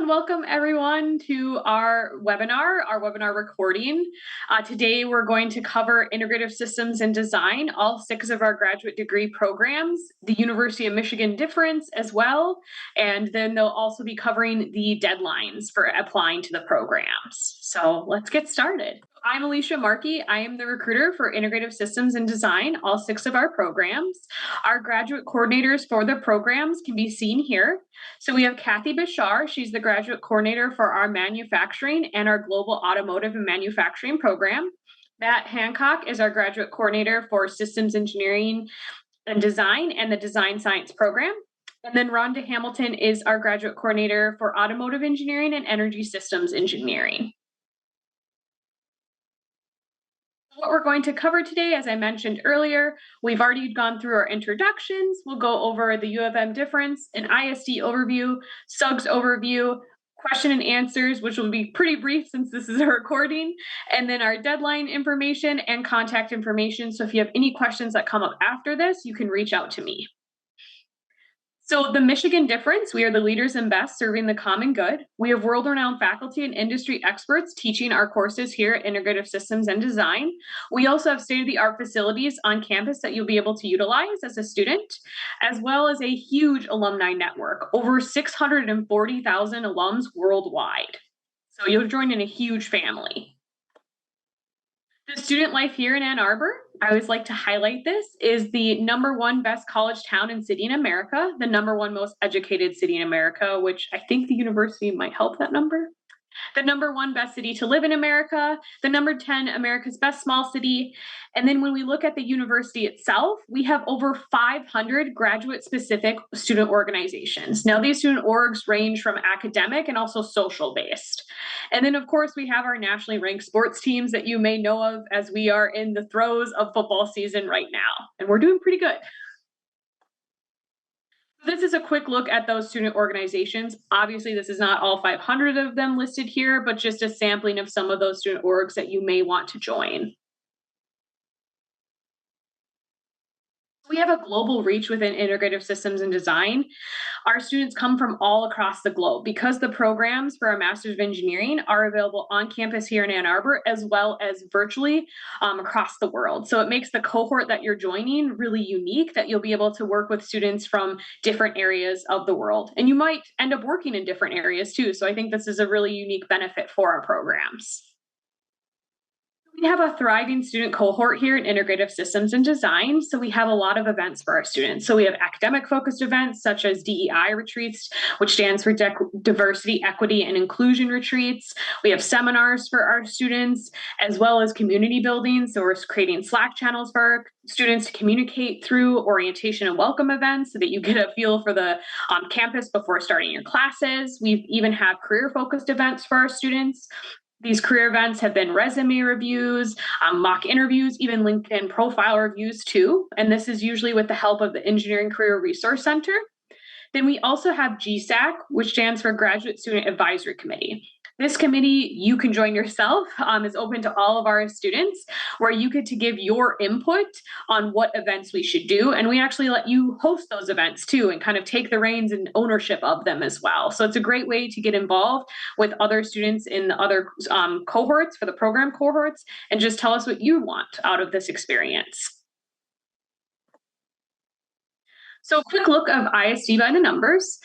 and welcome everyone to our webinar recording. Today we're going to cover integrative systems and design, all 6 of our graduate degree programs, the University of Michigan difference as well, and then they'll also be covering the deadlines for applying to the programs. So let's get started. I'm Alicia Markey. I am the recruiter for Integrative Systems and Design, all 6 of our programs. Our graduate coordinators for the programs can be seen here. So we have Kathy Bashar. She's the graduate coordinator for our manufacturing and our global automotive and manufacturing program. Matt Hancock is our graduate coordinator for systems engineering and design and the design science program. And then Rhonda Hamilton is our graduate coordinator for automotive engineering and energy systems engineering. What we're going to cover today, as I mentioned earlier, we've already gone through our introductions. We'll go over the U of M difference, an ISD overview, SUGS overview, question and answers, which will be pretty brief since this is a recording, and then our deadline information and contact information. So if you have any questions that come up after this, you can reach out to me. So the Michigan difference, we are the leaders and best serving the common good. We have world-renowned faculty and industry experts teaching our courses here at Integrative Systems and Design. We also have state-of-the-art facilities on campus that you'll be able to utilize as a student, as well as a huge alumni network, over 640,000 alums worldwide. So you'll join in a huge family. The student life here in Ann Arbor, I always like to highlight this, is the #1 best college town and city in America, the #1 most educated city in America, which I think the university might help that number. The #1 best city to live in America, the #10 America's best small city. And then when we look at the university itself, we have over 500 graduate-specific student organizations. Now, these student orgs range from academic and also social-based. And then, of course, we have our nationally ranked sports teams that you may know of as we are in the throes of football season right now, and we're doing pretty good. This is a quick look at those student organizations. Obviously, this is not all 500 of them listed here, but just a sampling of some of those student orgs that you may want to join. We have a global reach within Integrative Systems and Design. Our students come from all across the globe because the programs for our Master's of Engineering are available on campus here in Ann Arbor, as well as virtually across the world. So it makes the cohort that you're joining really unique, that you'll be able to work with students from different areas of the world. And you might end up working in different areas too. So I think this is a really unique benefit for our programs. We have a thriving student cohort here in Integrative Systems and Design. So we have a lot of events for our students. So we have academic focused events such as DEI retreats, which stands for Diversity, Equity, and Inclusion retreats. We have seminars for our students, as well as community building. So we're creating Slack channels for our students to communicate through orientation and welcome events so that you get a feel for the campus before starting your classes. We even have career focused events for our students. These career events have been resume reviews, mock interviews, even LinkedIn profile reviews too. And this is usually with the help of the Engineering Career Resource Center. Then we also have GSAC, which stands for Graduate Student Advisory Committee. This committee, you can join yourself, is open to all of our students, where you get to give your input on what events we should do. And we actually let you host those events too, and kind of take the reins and ownership of them as well. So it's a great way to get involved with other students in the other cohorts, for the program cohorts, and just tell us what you want out of this experience. So a quick look of ISD by the numbers.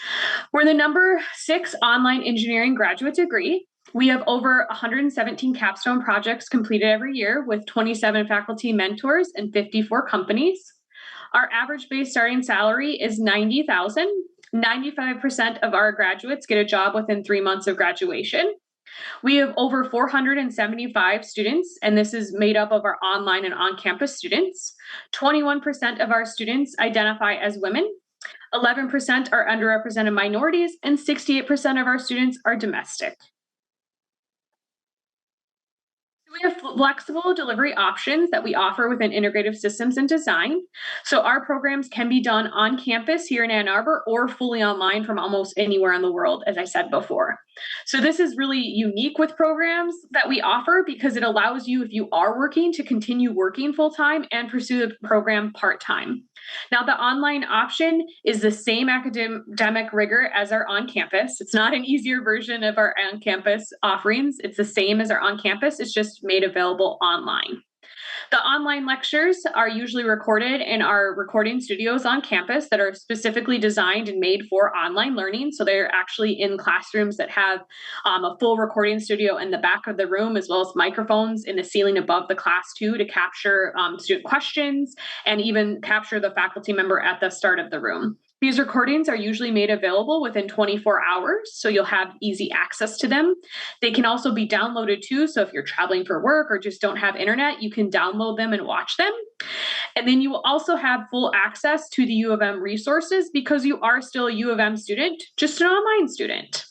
We're the #6 online engineering graduate degree. We have over 117 capstone projects completed every year with 27 faculty mentors and 54 companies. Our average base starting salary is $90,000. 95% of our graduates get a job within 3 months of graduation. We have over 475 students, and this is made up of our online and on-campus students. 21% of our students identify as women, 11% are underrepresented minorities, and 68% of our students are domestic. We have flexible delivery options that we offer within integrative systems and design. So our programs can be done on campus here in Ann Arbor or fully online from almost anywhere in the world, as I said before. So this is really unique with programs that we offer because it allows you, if you are working, to continue working full time and pursue the program part time. Now, the online option is the same academic rigor as our on campus. It's not an easier version of our on campus offerings. It's the same as our on campus, it's just made available online. The online lectures are usually recorded in our recording studios on campus that are specifically designed and made for online learning. So they're actually in classrooms that have a full recording studio in the back of the room, as well as microphones in the ceiling above the class, too, to capture student questions and even capture the faculty member at the start of the room. These recordings are usually made available within 24 hours, so you'll have easy access to them. They can also be downloaded too, so if you're traveling for work or just don't have internet, you can download them and watch them. And then you will also have full access to the U of M resources because you are still a U of M student, just an online student.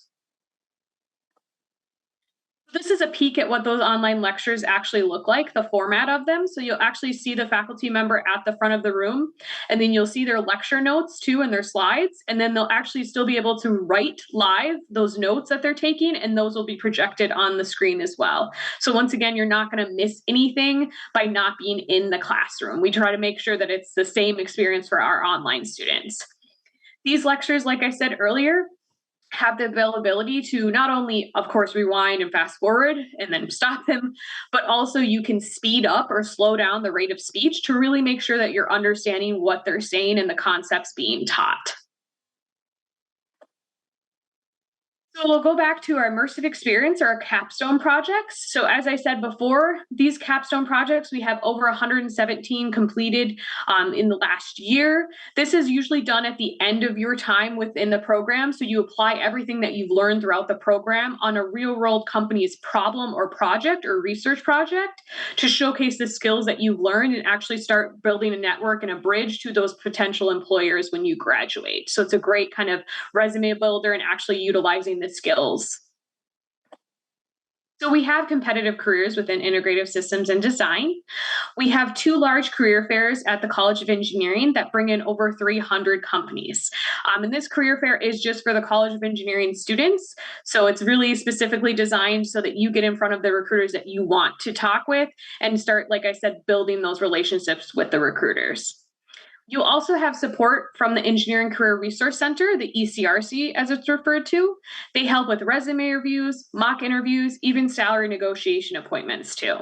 This is a peek at what those online lectures actually look like, the format of them. So you'll actually see the faculty member at the front of the room, and then you'll see their lecture notes too and their slides. And then they'll actually still be able to write live those notes that they're taking, and those will be projected on the screen as well. So once again, you're not going to miss anything by not being in the classroom. We try to make sure that it's the same experience for our online students. These lectures, like I said earlier, have the availability to not only, of course, rewind and fast forward and then stop them, but also you can speed up or slow down the rate of speech to really make sure that you're understanding what they're saying and the concepts being taught. So we'll go back to our immersive experience or our capstone projects. So as I said before, these capstone projects, we have over 117 completed in the last year. This is usually done at the end of your time within the program. So you apply everything that you've learned throughout the program on a real world company's problem or project or research project to showcase the skills that you've learned and actually start building a network and a bridge to those potential employers when you graduate. So it's a great kind of resume builder and actually utilizing the skills. So we have competitive careers within integrative systems and design. We have two large career fairs at the College of Engineering that bring in over 300 companies. And this career fair is just for the College of Engineering students. So it's really specifically designed so that you get in front of the recruiters that you want to talk with and start, like I said, building those relationships with the recruiters. You also have support from the Engineering Career Resource Center, the ECRC as it's referred to. They help with resume reviews, mock interviews, even salary negotiation appointments too.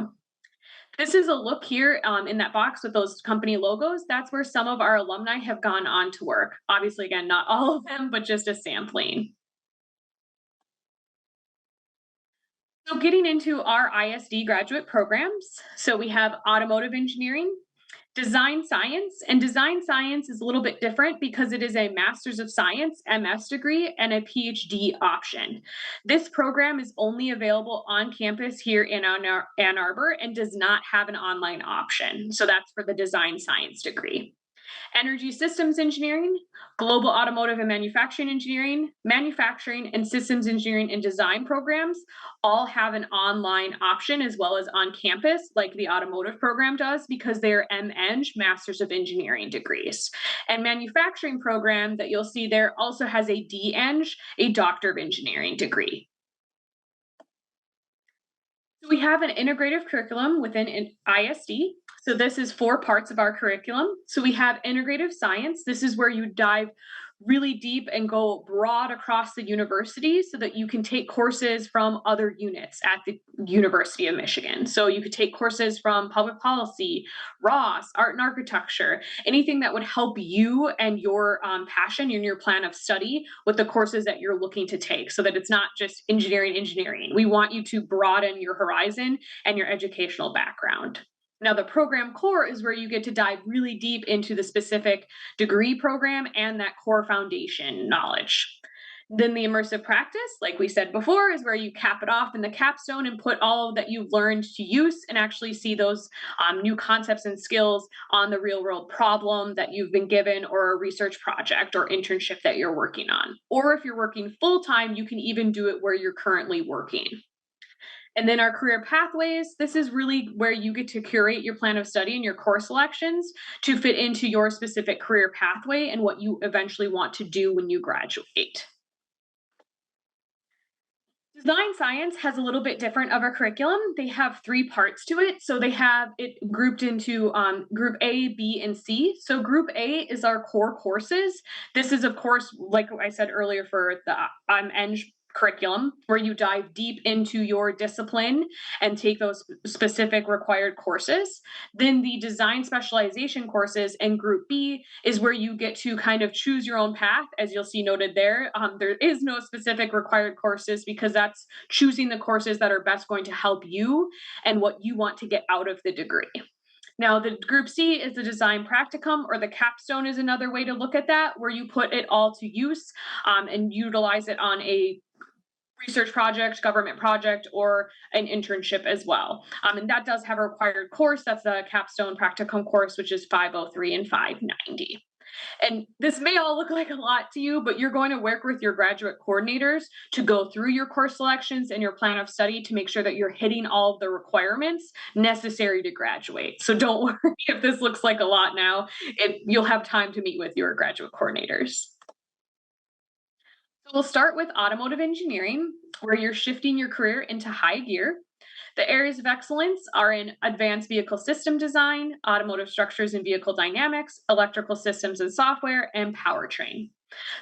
This is a look here in that box with those company logos. That's where some of our alumni have gone on to work. Obviously, again, not all of them, but just a sampling. So getting into our ISD graduate programs. So we have automotive engineering, design science, and design science is a little bit different because it is a Master's of Science, MS degree, and a PhD option. This program is only available on campus here in Ann Arbor and does not have an online option. So that's for the design science degree. Energy systems engineering, global automotive and manufacturing engineering, manufacturing and systems engineering and design programs all have an online option as well as on campus, like the automotive program does, because they're MEng, Masters of Engineering degrees. And manufacturing program that you'll see there also has a DEng, a Doctor of Engineering degree. So we have an integrative curriculum within an ISD. So this is 4 parts of our curriculum. So we have integrative science. This is where you dive really deep and go broad across the university so that you can take courses from other units at the University of Michigan. So you could take courses from public policy, Ross, art and architecture, anything that would help you and your passion and your plan of study with the courses that you're looking to take so that it's not just engineering. We want you to broaden your horizon and your educational background. Now, the program core is where you get to dive really deep into the specific degree program and that core foundation knowledge. Then the immersive practice, like we said before, is where you cap it off in the capstone and put all that you've learned to use and actually see those new concepts and skills on the real world problem that you've been given or a research project or internship that you're working on. Or if you're working full time, you can even do it where you're currently working. And then our career pathways, this is really where you get to curate your plan of study and your course selections to fit into your specific career pathway and what you eventually want to do when you graduate. Design science has a little bit different of a curriculum. They have three parts to it. So they have it grouped into group A, B, and C. So group A is our core courses. This is, of course, like I said earlier, for the Eng curriculum, where you dive deep into your discipline and take those specific required courses. Then the design specialization courses in group B is where you get to kind of choose your own path, as you'll see noted there. There is no specific required courses because that's choosing the courses that are best going to help you and what you want to get out of the degree. Now, the group C is the design practicum, or the capstone is another way to look at that, where you put it all to use and utilize it on a research project, government project, or an internship as well. And that does have a required course. That's the capstone practicum course, which is 503 and 590. And this may all look like a lot to you, but you're going to work with your graduate coordinators to go through your course selections and your plan of study to make sure that you're hitting all of the requirements necessary to graduate. So don't worry if this looks like a lot now. You'll have time to meet with your graduate coordinators. So we'll start with automotive engineering, where you're shifting your career into high gear. The areas of excellence are in advanced vehicle system design, automotive structures and vehicle dynamics, electrical systems and software, and powertrain.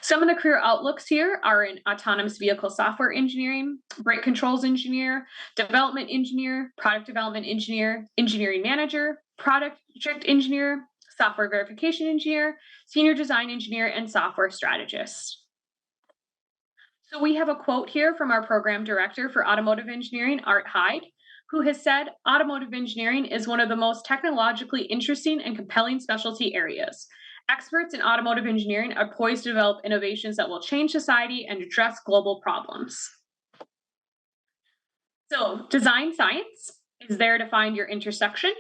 Some of the career outlooks here are in autonomous vehicle software engineering, brake controls engineer, development engineer, product development engineer, engineering manager, product engineer, software verification engineer, senior design engineer, and software strategist. So we have a quote here from our program director for automotive engineering, Art Hyde, who has said, "Automotive engineering is one of the most technologically interesting and compelling specialty areas. Experts in automotive engineering are poised to develop innovations that will change society and address global problems." So design science is there to find your intersection.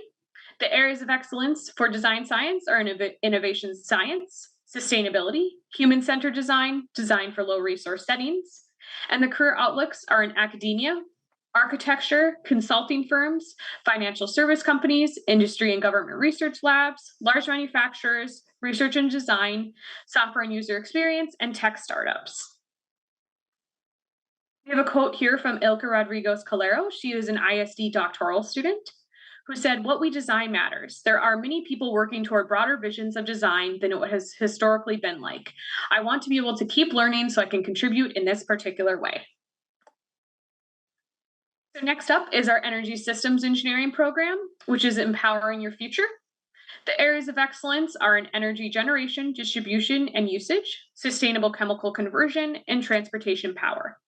The areas of excellence for design science are innovation science, sustainability, human centered design, design for low resource settings. And the career outlooks are in academia, architecture, consulting firms, financial service companies, industry and government research labs, large manufacturers, research and design, software and user experience, and tech startups. We have a quote here from Ilka Rodriguez Calero. She is an ISD doctoral student who said, "What we design matters. There are many people working toward broader visions of design than it has historically been like. I want to be able to keep learning so I can contribute in this particular way." So next up is our energy systems engineering program, which is empowering your future. The areas of excellence are in energy generation, distribution, and usage, sustainable chemical conversion, and transportation power.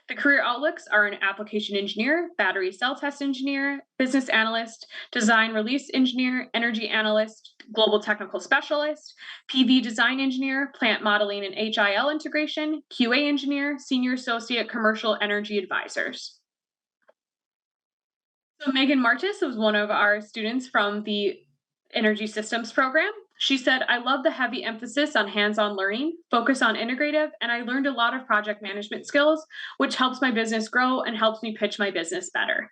The career outlooks are an application engineer, battery cell test engineer, business analyst, design release engineer, energy analyst, global technical specialist, PV design engineer, plant modeling and HIL integration, QA engineer, senior associate commercial energy advisors. So Megan Martis was one of our students from the energy systems program. She said, "I love the heavy emphasis on hands-on learning, focus on integrative, and I learned a lot of project management skills, which helps my business grow and helps me pitch my business better."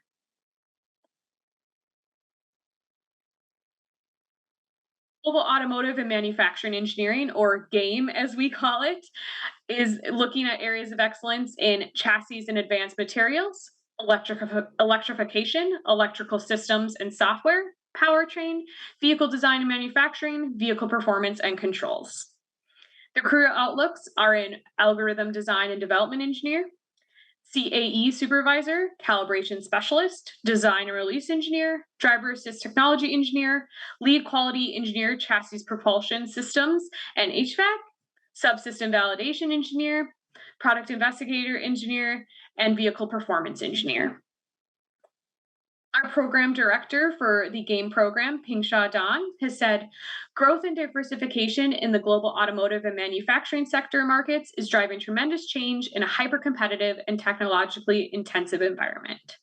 Global automotive and manufacturing engineering, or GAME as we call it, is looking at areas of excellence in chassis and advanced materials, electrification, electrical systems and software, powertrain, vehicle design and manufacturing, vehicle performance and controls. The career outlooks are in algorithm design and development engineer, CAE supervisor, calibration specialist, design and release engineer, driver assist technology engineer, lead quality engineer, chassis propulsion systems and HVAC, subsystem validation engineer, product investigator engineer, and vehicle performance engineer. Our program director for the GAME program, Pingsha Dan, has said, "Growth and diversification in the global automotive and manufacturing sector markets is driving tremendous change in a hyper-competitive and technologically intensive environment."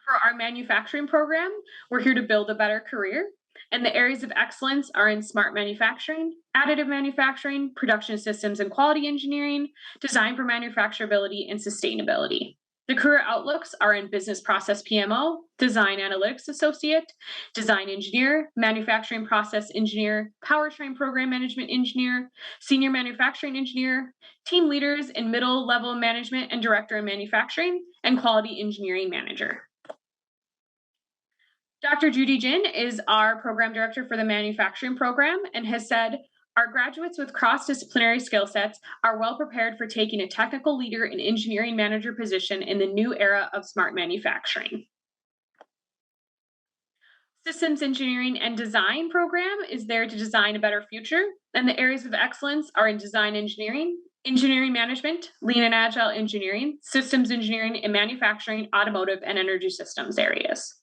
For our manufacturing program, we're here to build a better career. And the areas of excellence are in smart manufacturing, additive manufacturing, production systems and quality engineering, design for manufacturability, and sustainability. The career outlooks are in business process PMO, design analytics associate, design engineer, manufacturing process engineer, powertrain program management engineer, senior manufacturing engineer, team leaders in middle level management and director in manufacturing, and quality engineering manager. Dr. Judy Jin is our program director for the manufacturing program and has said, our graduates with cross-disciplinary skill sets are well prepared for taking a technical leader and engineering manager position in the new era of smart manufacturing. Systems engineering and design program is there to design a better future, and the areas of excellence are in design engineering, engineering management, lean and agile engineering, systems engineering in manufacturing, automotive, and energy systems areas.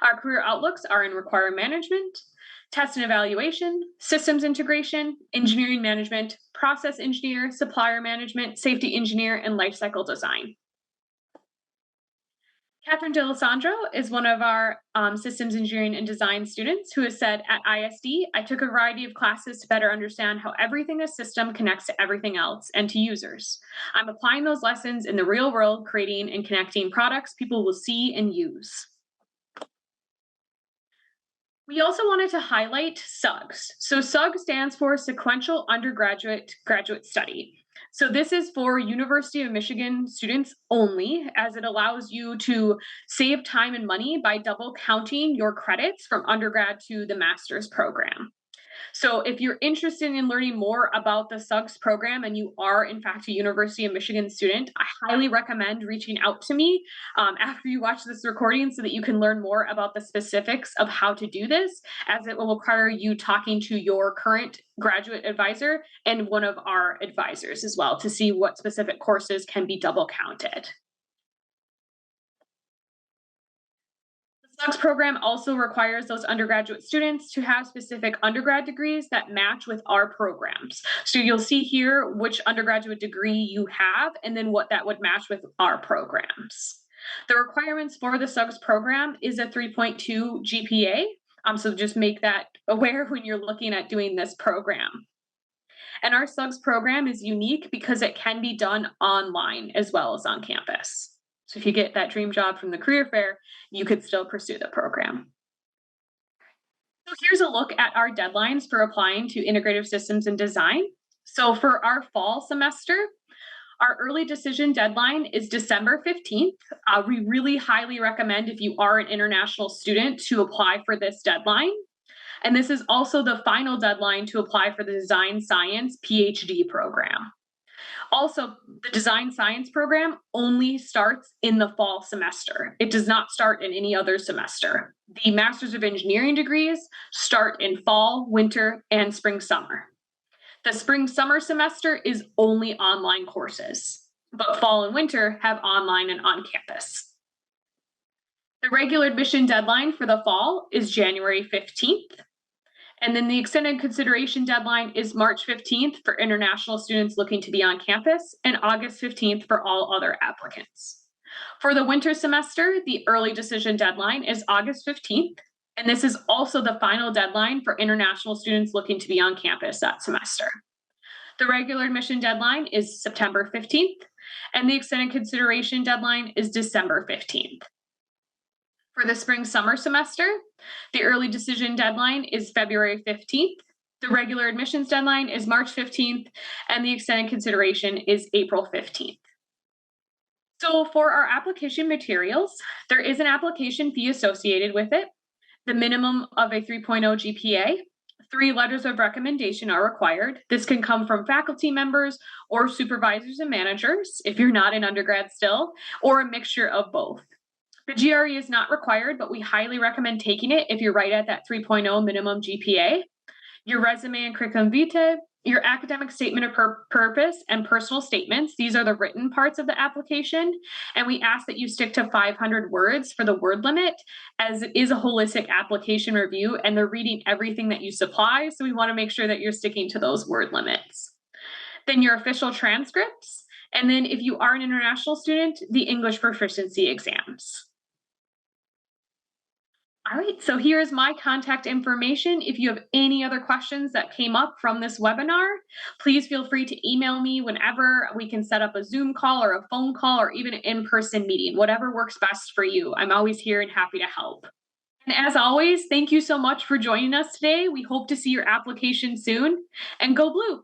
Our career outlooks are in requirement management, test and evaluation, systems integration, engineering management, process engineer, supplier management, safety engineer, and lifecycle design. Catherine D'Alessandro is one of our systems engineering and design students who has said, at ISD, I took a variety of classes to better understand how everything in a system connects to everything else and to users. I'm applying those lessons in the real world, creating and connecting products people will see and use. We also wanted to highlight SUGS. So SUG stands for Sequential Undergraduate Graduate Study. So this is for University of Michigan students only, as it allows you to save time and money by double counting your credits from undergrad to the master's program. So if you're interested in learning more about the SUGS program and you are in fact a University of Michigan student, I highly recommend reaching out to me after you watch this recording so that you can learn more about the specifics of how to do this, as it will require you talking to your current graduate advisor and one of our advisors as well to see what specific courses can be double counted. SUGS program also requires those undergraduate students to have specific undergrad degrees that match with our programs. So you'll see here which undergraduate degree you have and then what that would match with our programs. The requirements for the SUGS program is a 3.2 GPA. So just make that aware when you're looking at doing this program. And our SUGS program is unique because it can be done online as well as on campus. So if you get that dream job from the career fair, you could still pursue the program. So here's a look at our deadlines for applying to integrative systems and design. So for our fall semester, our early decision deadline is December 15th. We really highly recommend, if you are an international student, to apply for this deadline. And this is also the final deadline to apply for the Design Science PhD program. Also, the design science program only starts in the fall semester. It does not start in any other semester. The Masters of Engineering degrees start in fall, winter, and spring, summer. The spring, summer semester is only online courses, but fall and winter have online and on campus. The regular admission deadline for the fall is January 15th. And then the extended consideration deadline is March 15th for international students looking to be on campus and August 15th for all other applicants. For the winter semester, the early decision deadline is August 15th, and this is also the final deadline for international students looking to be on campus that semester. The regular admission deadline is September 15th, and the extended consideration deadline is December 15th. For the spring summer semester, the early decision deadline is February 15th. The regular admissions deadline is March 15th, and the extended consideration is April 15th. So for our application materials, there is an application fee associated with it, the minimum of a 3.0 GPA. 3 letters of recommendation are required. This can come from faculty members or supervisors and managers if you're not an undergrad still, or a mixture of both. The GRE is not required, but we highly recommend taking it if you're right at that 3.0 minimum GPA. Your resume and curriculum vitae, your academic statement of purpose and personal statements. These are the written parts of the application. And we ask that you stick to 500 words for the word limit, as it is a holistic application review and they're reading everything that you supply. So we want to make sure that you're sticking to those word limits. Then your official transcripts. And then if you are an international student, the English proficiency exams. All right, so here's my contact information. If you have any other questions that came up from this webinar, please feel free to email me whenever. We can set up a Zoom call or a phone call or even an in-person meeting, whatever works best for you. I'm always here and happy to help. And as always, thank you so much for joining us today. We hope to see your application soon, and go blue.